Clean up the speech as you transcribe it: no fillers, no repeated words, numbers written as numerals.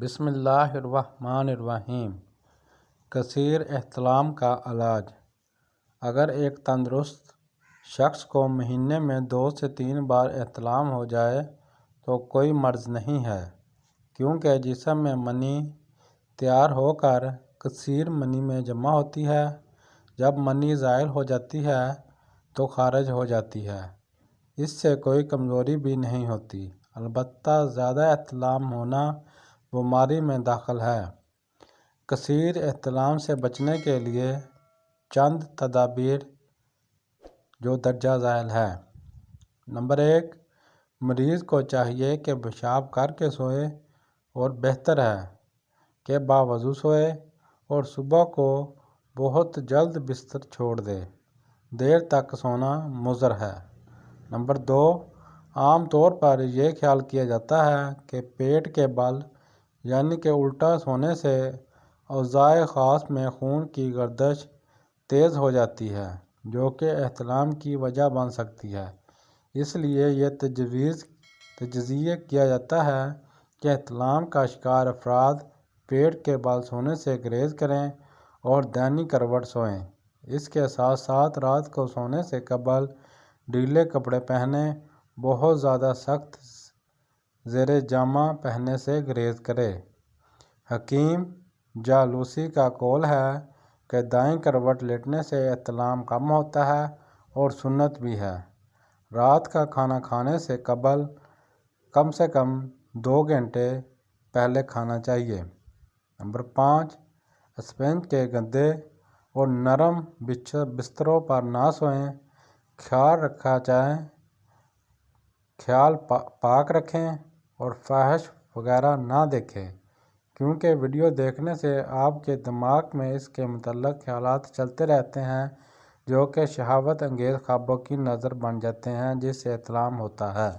بسم اللہ الرحمن الرحیم۔ کثیر احتلام کا علاج۔ اگر ایک تندرست شخص کو مہینے میں 2 سے 3 بار احتلام ہو جائے تو کوئی مرض نہیں ہے، کیونکہ جسم میں منی تیار ہو کر کثیر منی میں جمع ہوتی ہے۔ جب منی زائل ہو جاتی ہے تو خارج ہو جاتی ہے۔ اس سے کوئی کمزوری بھی نہیں ہوتی، البتہ زیادہ احتلام ہونا بیماری میں داخل ہے۔ کثیر احتلام سے بچنے کے لیے چند تدابیر جو درجہ ذیل ہے۔ نمبر 1، مریض کو چاہیے کہ پیشاب کر کے سوئے، اور بہتر ہے کہ باوضو سوئے اور صبح کو بہت جلد بستر چھوڑ دے۔ دیر تک سونا مضر ہے۔ نمبر 2، عام طور پر یہ خیال کیا جاتا ہے کہ پیٹ کے بل یعنی کہ الٹا سونے سے اعضائے خاص میں خون کی گردش تیز ہو جاتی ہے، جو کہ احتلام کی وجہ بن سکتی ہے۔ اس لیے یہ تجزیہ کیا جاتا ہے کہ احتلام کا شکار افراد پیٹ کے بل سونے سے گریز کریں اور دائیں کروٹ سوئیں۔ اس کے ساتھ ساتھ رات کو سونے سے قبل ڈھیلے کپڑے پہنیں، بہت زیادہ سخت زیر جامہ پہننے سے گریز کریں۔ حکیم جالوسی کا قول ہے کہ دائیں کروٹ لیٹنے سے احتلام کم ہوتا ہے اور سنت بھی ہے۔ رات کا کھانا کھانے سے قبل کم سے کم 2 گھنٹے پہلے کھانا چاہیے۔ نمبر 5، اسپنج کے گندے اور نرم بستروں پر نہ سوئیں۔ خیال پاک رکھیں اور فحش وغیرہ نہ دیکھیں، کیونکہ ویڈیو دیکھنے سے آپ کے دماغ میں اس کے متعلق خیالات چلتے رہتے ہیں جو کہ شہوت انگیز خوابوں کی نظیر بن جاتے ہیں، جس سے احتلام ہوتا ہے۔